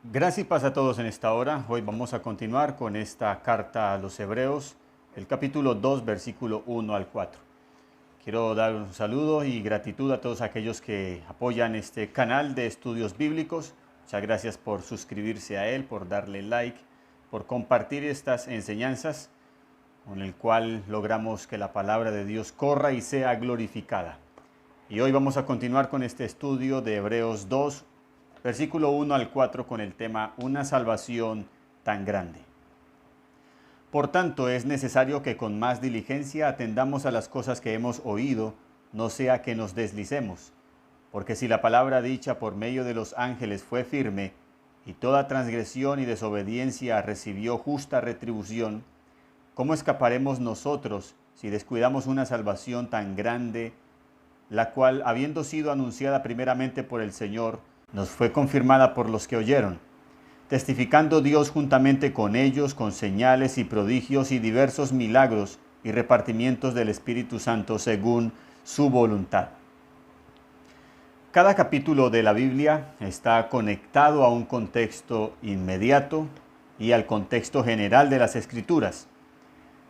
Gracias y paz a todos en esta hora. Hoy vamos a continuar con esta carta a los Hebreos, el capítulo 2, versículo 1 al 4. Quiero dar un saludo y gratitud a todos aquellos que apoyan este canal de estudios bíblicos. Muchas gracias por suscribirse a él, por darle like, por compartir estas enseñanzas con el cual logramos que la palabra de Dios corra y sea glorificada. Y hoy vamos a continuar con este estudio de Hebreos 2, versículo 1 al 4 con el tema Una salvación tan grande. Por tanto, es necesario que con más diligencia atendamos a las cosas que hemos oído, no sea que nos deslicemos. Porque si la palabra dicha por medio de los ángeles fue firme, y toda transgresión y desobediencia recibió justa retribución, ¿cómo escaparemos nosotros si descuidamos una salvación tan grande, la cual, habiendo sido anunciada primeramente por el Señor, nos fue confirmada por los que oyeron, testificando Dios juntamente con ellos con señales y prodigios y diversos milagros y repartimientos del Espíritu Santo según su voluntad? Cada capítulo de la Biblia está conectado a un contexto inmediato y al contexto general de las Escrituras.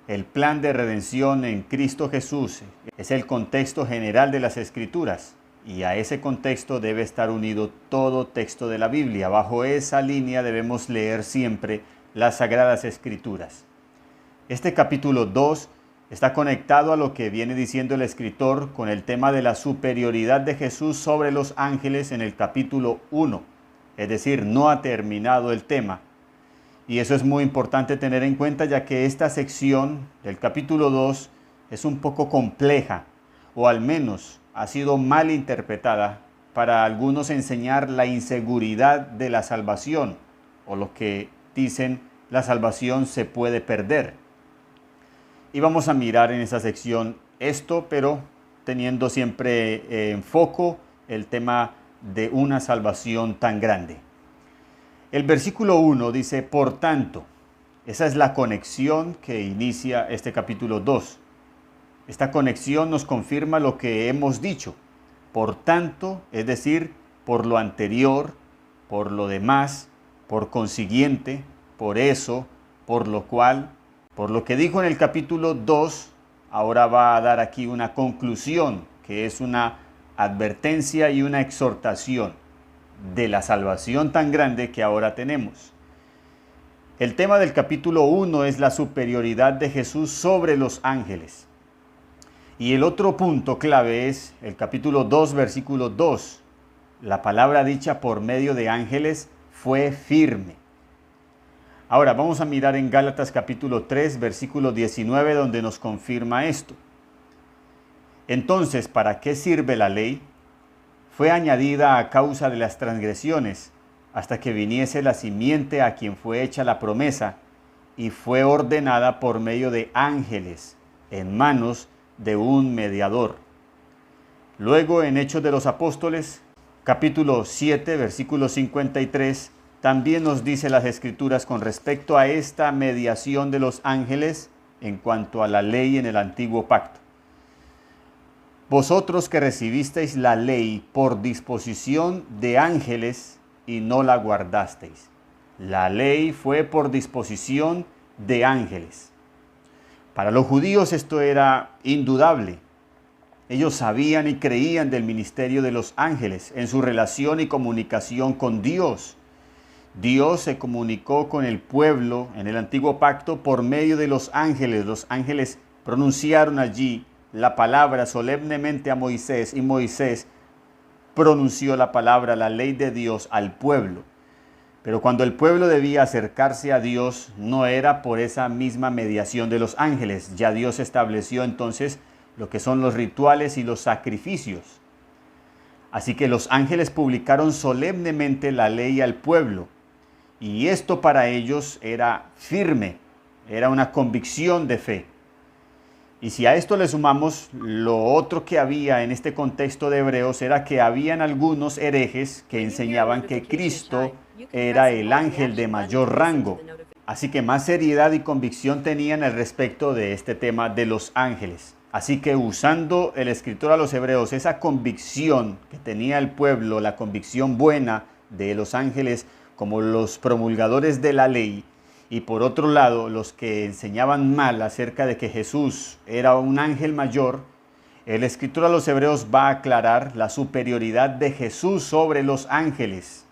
El plan de redención en Cristo Jesús es el contexto general de las Escrituras. Y a ese contexto debe estar unido todo texto de la Biblia. Bajo esa línea debemos leer siempre las Sagradas Escrituras. Este capítulo 2 está conectado a lo que viene diciendo el escritor con el tema de la superioridad de Jesús sobre los ángeles en el capítulo 1. Es decir, no ha terminado el tema. Y eso es muy importante tener en cuenta, ya que esta sección del capítulo 2 es un poco compleja, o al menos ha sido mal interpretada para algunos enseñar la inseguridad de la salvación, o lo que dicen la salvación se puede perder. Y vamos a mirar en esa sección esto, pero teniendo siempre en foco el tema de una salvación tan grande. El versículo 1 dice, por tanto, esa es la conexión que inicia este capítulo 2. Esta conexión nos confirma lo que hemos dicho. Por tanto, es decir, por lo anterior, por lo demás, por consiguiente, por eso, por lo cual, por lo que dijo en el capítulo 2, ahora va a dar aquí una conclusión, que es una advertencia y una exhortación de la salvación tan grande que ahora tenemos. El tema del capítulo 1 es la superioridad de Jesús sobre los ángeles. Y el otro punto clave es el capítulo 2, versículo 2. La palabra dicha por medio de ángeles fue firme. Ahora vamos a mirar en Gálatas capítulo 3, versículo 19, donde nos confirma esto. Entonces, ¿para qué sirve la ley? Fue añadida a causa de las transgresiones, hasta que viniese la simiente a quien fue hecha la promesa, y fue ordenada por medio de ángeles, en manos de un mediador. Luego en Hechos de los Apóstoles, capítulo 7, versículo 53, también nos dice las Escrituras con respecto a esta mediación de los ángeles en cuanto a la ley en el antiguo pacto. Vosotros que recibisteis la ley por disposición de ángeles y no la guardasteis. La ley fue por disposición de ángeles. Para los judíos esto era indudable. Ellos sabían y creían del ministerio de los ángeles en su relación y comunicación con Dios. Dios se comunicó con el pueblo en el antiguo pacto por medio de los ángeles. Los ángeles pronunciaron allí la palabra solemnemente a Moisés, y Moisés pronunció la palabra, la ley de Dios al pueblo. Pero cuando el pueblo debía acercarse a Dios, no era por esa misma mediación de los ángeles. Ya Dios estableció entonces lo que son los rituales y los sacrificios. Así que los ángeles publicaron solemnemente la ley al pueblo. Y esto para ellos era firme, era una convicción de fe. Y si a esto le sumamos lo otro que había en este contexto de Hebreos, era que habían algunos herejes que enseñaban que Cristo era el ángel de mayor rango. Así que más seriedad y convicción tenían al respecto de este tema de los ángeles. Así que usando el escritor a los Hebreos esa convicción que tenía el pueblo, la convicción buena de los ángeles como los promulgadores de la ley, y por otro lado los que enseñaban mal acerca de que Jesús era un ángel mayor, el escritor a los Hebreos va a aclarar la superioridad de Jesús sobre los ángeles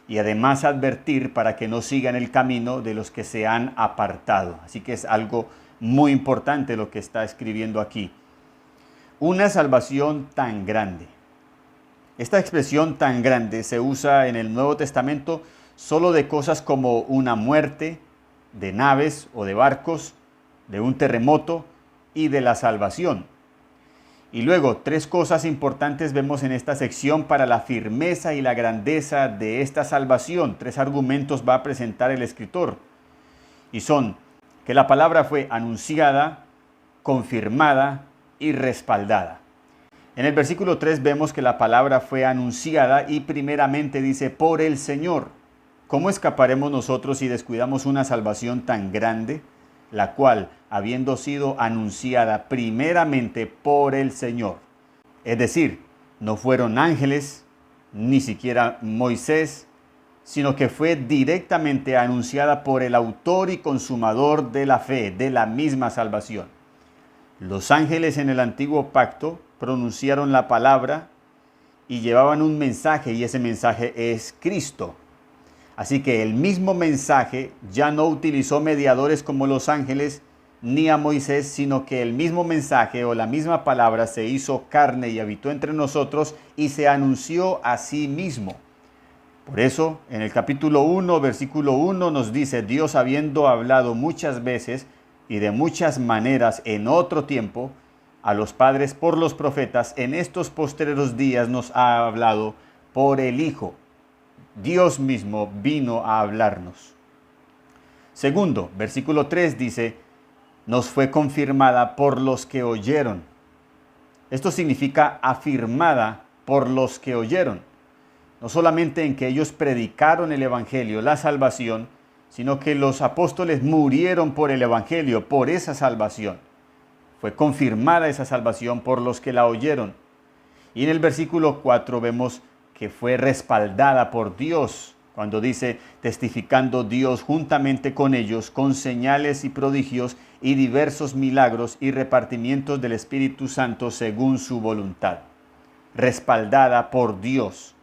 y además advertir para que no sigan el camino de los que se han apartado. Así que es algo muy importante lo que está escribiendo aquí. Una salvación tan grande. Esta expresión tan grande se usa en el Nuevo Testamento solo de cosas como una muerte, de naves o de barcos, de un terremoto y de la salvación. Y luego, tres cosas importantes vemos en esta sección para la firmeza y la grandeza de esta salvación. Tres argumentos va a presentar el escritor. Y son que la palabra fue anunciada, confirmada y respaldada. En el versículo 3 vemos que la palabra fue anunciada y primeramente dice por el Señor. ¿Cómo escaparemos nosotros si descuidamos una salvación tan grande, la cual, habiendo sido anunciada primeramente por el Señor? Es decir, no fueron ángeles, ni siquiera Moisés, sino que fue directamente anunciada por el autor y consumador de la fe, de la misma salvación. Los ángeles en el antiguo pacto pronunciaron la palabra y llevaban un mensaje, y ese mensaje es Cristo. Así que el mismo mensaje ya no utilizó mediadores como los ángeles ni a Moisés, sino que el mismo mensaje o la misma palabra se hizo carne y habitó entre nosotros y se anunció a sí mismo. Por eso, en el capítulo 1, versículo 1 nos dice: Dios, habiendo hablado muchas veces y de muchas maneras en otro tiempo a los padres por los profetas, en estos postreros días nos ha hablado por el Hijo. Dios mismo vino a hablarnos. Segundo, versículo 3 dice: nos fue confirmada por los que oyeron. Esto significa afirmada por los que oyeron. No solamente en que ellos predicaron el Evangelio, la salvación, sino que los apóstoles murieron por el Evangelio, por esa salvación. Fue confirmada esa salvación por los que la oyeron. Y en el versículo 4 vemos que fue respaldada por Dios, cuando dice: testificando Dios juntamente con ellos, con señales y prodigios y diversos milagros y repartimientos del Espíritu Santo según su voluntad. Respaldada por Dios.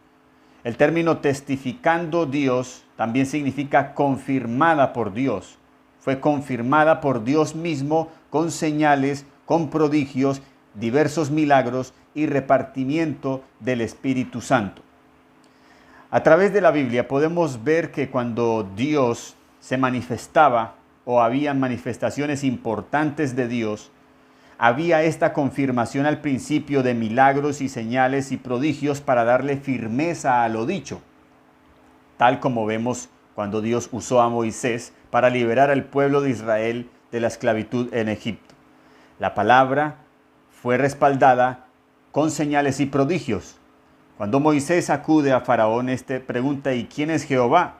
El término testificando Dios también significa confirmada por Dios. Fue confirmada por Dios mismo con señales, con prodigios, diversos milagros y repartimiento del Espíritu Santo. A través de la Biblia podemos ver que cuando Dios se manifestaba o había manifestaciones importantes de Dios, había esta confirmación al principio de milagros y señales y prodigios para darle firmeza a lo dicho, tal como vemos cuando Dios usó a Moisés para liberar al pueblo de Israel de la esclavitud en Egipto. La palabra fue respaldada con señales y prodigios. Cuando Moisés acude a Faraón, pregunta: ¿y quién es Jehová?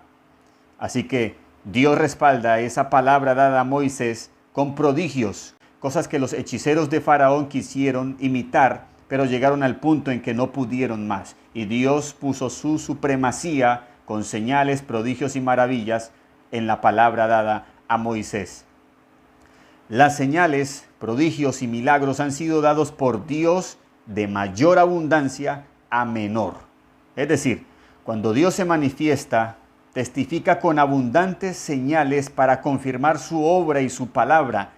Así que Dios respalda esa palabra dada a Moisés con prodigios, cosas que los hechiceros de Faraón quisieron imitar, pero llegaron al punto en que no pudieron más. Y Dios puso su supremacía con señales, prodigios y maravillas en la palabra dada a Moisés. Las señales, prodigios y milagros han sido dados por Dios de mayor abundancia a menor. Es decir, cuando Dios se manifiesta, testifica con abundantes señales para confirmar su obra y su palabra,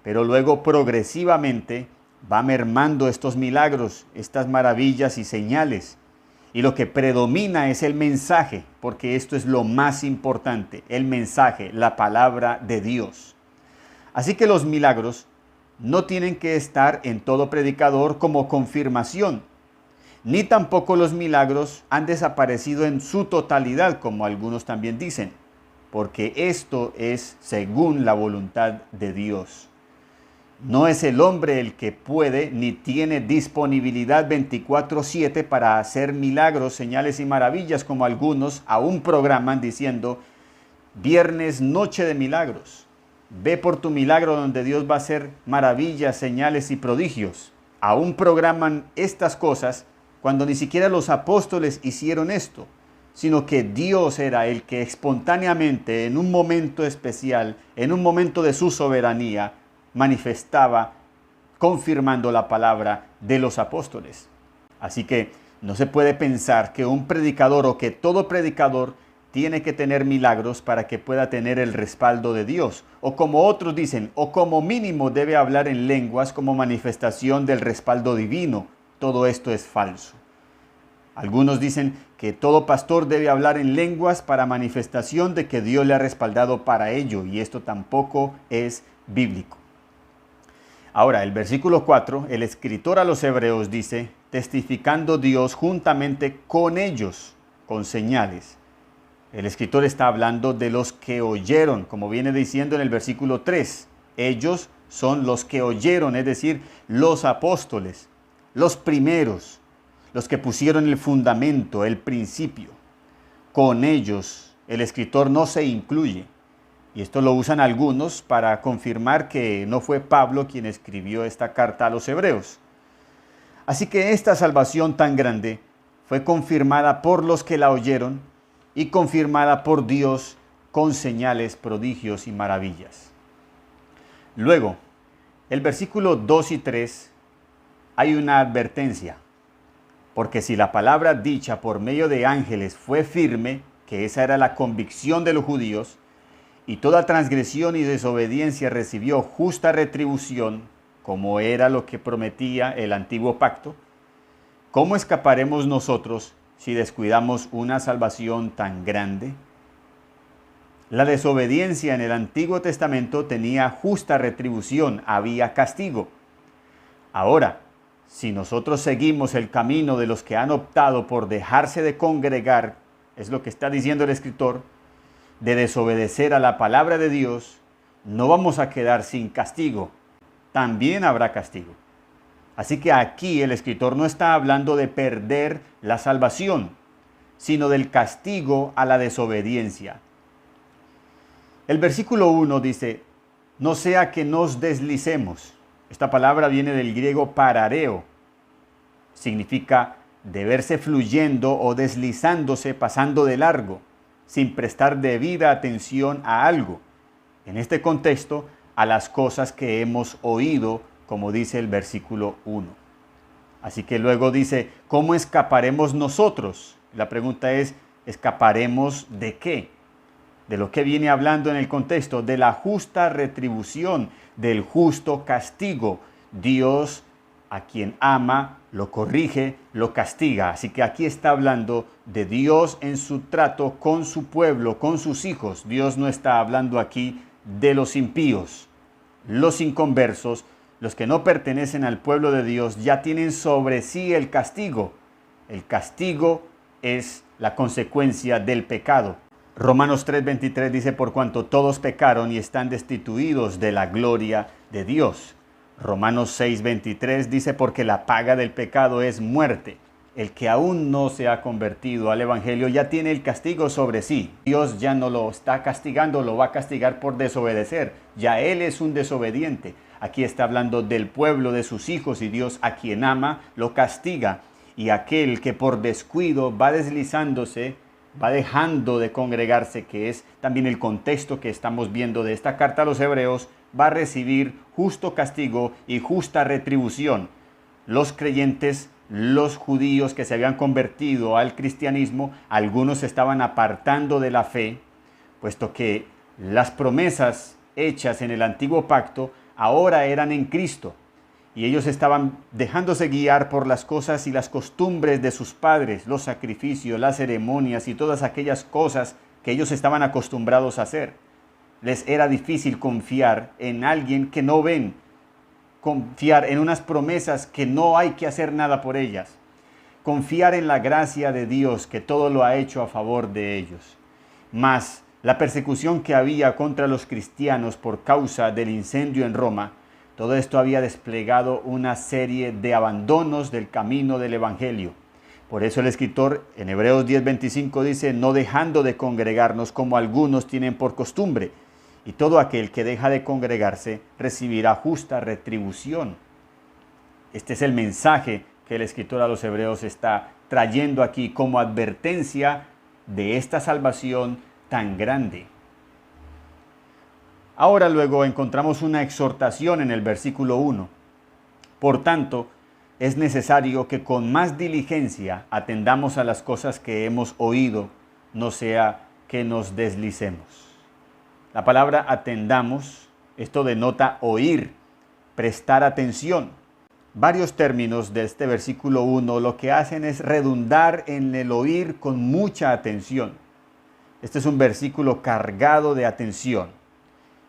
pero luego progresivamente va mermando estos milagros, estas maravillas y señales. Y lo que predomina es el mensaje, porque esto es lo más importante, el mensaje, la palabra de Dios. Así que los milagros no tienen que estar en todo predicador como confirmación, ni tampoco los milagros han desaparecido en su totalidad, como algunos también dicen, porque esto es según la voluntad de Dios. No es el hombre el que puede ni tiene disponibilidad 24/7 para hacer milagros, señales y maravillas, como algunos aún programan diciendo: viernes, noche de milagros. Ve por tu milagro donde Dios va a hacer maravillas, señales y prodigios. Aún programan estas cosas cuando ni siquiera los apóstoles hicieron esto. sino que Dios era el que espontáneamente, en un momento especial, en un momento de su soberanía, manifestaba, confirmando la palabra de los apóstoles. Así que no se puede pensar que un predicador o que todo predicador tiene que tener milagros para que pueda tener el respaldo de Dios. O como otros dicen, o como mínimo debe hablar en lenguas como manifestación del respaldo divino. Todo esto es falso. Algunos dicen que todo pastor debe hablar en lenguas para manifestación de que Dios le ha respaldado para ello, y esto tampoco es bíblico. Ahora, el versículo 4, el escritor a los hebreos dice, testificando Dios juntamente con ellos, con señales. El escritor está hablando de los que oyeron, como viene diciendo en el versículo 3. Ellos son los que oyeron, es decir, los apóstoles, los primeros, los que pusieron el fundamento, el principio. Con ellos el escritor no se incluye. Y esto lo usan algunos para confirmar que no fue Pablo quien escribió esta carta a los hebreos. Así que esta salvación tan grande fue confirmada por los que la oyeron y confirmada por Dios con señales, prodigios y maravillas. Luego, el versículo 2 y 3, hay una advertencia. Porque si la palabra dicha por medio de ángeles fue firme, que esa era la convicción de los judíos, y toda transgresión y desobediencia recibió justa retribución, como era lo que prometía el antiguo pacto, ¿cómo escaparemos nosotros si descuidamos una salvación tan grande? La desobediencia en el Antiguo Testamento tenía justa retribución, había castigo. Ahora, si nosotros seguimos el camino de los que han optado por dejarse de congregar, es lo que está diciendo el escritor, de desobedecer a la palabra de Dios, no vamos a quedar sin castigo. También habrá castigo. Así que aquí el escritor no está hablando de perder la salvación, sino del castigo a la desobediencia. El versículo 1 dice, no sea que nos deslicemos. Esta palabra viene del griego parareo. Significa de verse fluyendo o deslizándose, pasando de largo, sin prestar debida atención a algo. En este contexto, a las cosas que hemos oído, como dice el versículo 1. Así que luego dice, ¿cómo escaparemos nosotros? La pregunta es, ¿escaparemos de qué? De lo que viene hablando en el contexto, de la justa retribución, del justo castigo. Dios, a quien ama, lo corrige, lo castiga. Así que aquí está hablando de Dios en su trato con su pueblo, con sus hijos. Dios no está hablando aquí de los impíos. Los inconversos, los que no pertenecen al pueblo de Dios, ya tienen sobre sí el castigo. El castigo es la consecuencia del pecado. Romanos 3:23 dice, por cuanto todos pecaron y están destituidos de la gloria de Dios. Romanos 6:23 dice, porque la paga del pecado es muerte. El que aún no se ha convertido al evangelio ya tiene el castigo sobre sí. Dios ya no lo está castigando, lo va a castigar por desobedecer. Ya él es un desobediente. Aquí está hablando del pueblo, de sus hijos, y Dios, a quien ama, lo castiga. Y aquel que por descuido va deslizándose, va dejando de congregarse, que es también el contexto que estamos viendo de esta carta a los hebreos, va a recibir justo castigo y justa retribución. Los creyentes, los judíos que se habían convertido al cristianismo, algunos se estaban apartando de la fe, puesto que las promesas hechas en el antiguo pacto ahora eran en Cristo. Y ellos estaban dejándose guiar por las cosas y las costumbres de sus padres, los sacrificios, las ceremonias y todas aquellas cosas que ellos estaban acostumbrados a hacer. Les era difícil confiar en alguien que no ven, confiar en unas promesas que no hay que hacer nada por ellas, confiar en la gracia de Dios que todo lo ha hecho a favor de ellos. Mas la persecución que había contra los cristianos por causa del incendio en Roma, todo esto había desplegado una serie de abandonos del camino del evangelio. Por eso el escritor en Hebreos 10:25 dice, no dejando de congregarnos como algunos tienen por costumbre, y todo aquel que deja de congregarse recibirá justa retribución. Este es el mensaje que el escritor a los hebreos está trayendo aquí como advertencia de esta salvación tan grande. Ahora luego encontramos una exhortación en el versículo 1. Por tanto, es necesario que con más diligencia atendamos a las cosas que hemos oído, no sea que nos deslicemos. La palabra atendamos, esto denota oír, prestar atención. Varios términos de este versículo 1 lo que hacen es redundar en el oír con mucha atención. Este es un versículo cargado de atención,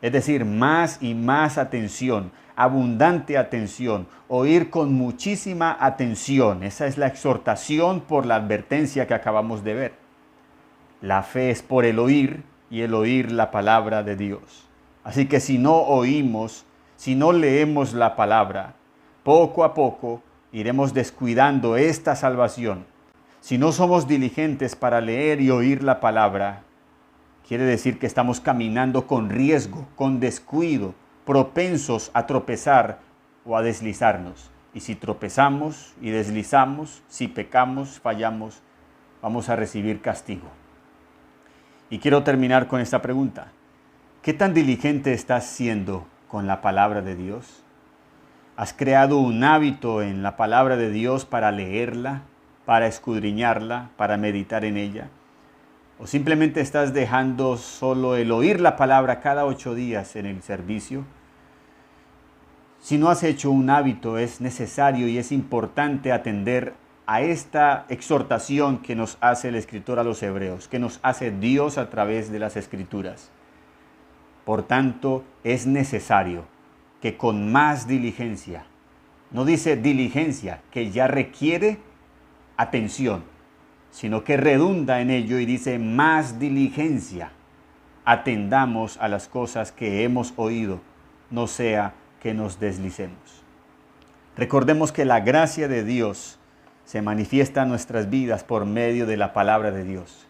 es decir, más y más atención, abundante atención, oír con muchísima atención. Esa es la exhortación por la advertencia que acabamos de ver. La fe es por el oír y el oír la palabra de Dios. Así que si no oímos, si no leemos la palabra, poco a poco iremos descuidando esta salvación. Si no somos diligentes para leer y oír la palabra, quiere decir que estamos caminando con riesgo, con descuido, propensos a tropezar o a deslizarnos. Y si tropezamos y deslizamos, si pecamos, fallamos, vamos a recibir castigo. Y quiero terminar con esta pregunta. ¿Qué tan diligente estás siendo con la palabra de Dios? ¿Has creado un hábito en la palabra de Dios para leerla, para escudriñarla, para meditar en ella? ¿O simplemente estás dejando solo el oír la palabra cada 8 días en el servicio? Si no has hecho un hábito, es necesario y es importante atender a esta exhortación que nos hace el escritor a los hebreos, que nos hace Dios a través de las escrituras. Por tanto, es necesario que con más diligencia, no dice diligencia, que ya requiere atención, sino que redunda en ello y dice más diligencia, atendamos a las cosas que hemos oído, no sea que nos deslicemos. Recordemos que la gracia de Dios se manifiesta en nuestras vidas por medio de la palabra de Dios.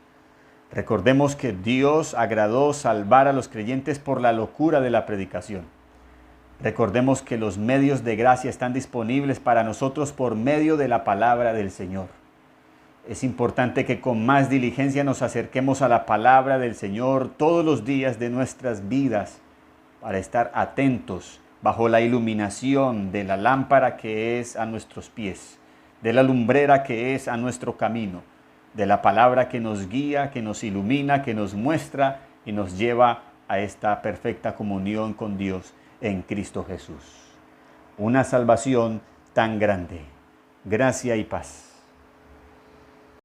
Recordemos que Dios agradó salvar a los creyentes por la locura de la predicación. Recordemos que los medios de gracia están disponibles para nosotros por medio de la palabra del Señor. Es importante que con más diligencia nos acerquemos a la palabra del Señor todos los días de nuestras vidas para estar atentos bajo la iluminación de la lámpara que es a nuestros pies, de la lumbrera que es a nuestro camino, de la palabra que nos guía, que nos ilumina, que nos muestra y nos lleva a esta perfecta comunión con Dios en Cristo Jesús. Una salvación tan grande. Gracia y paz.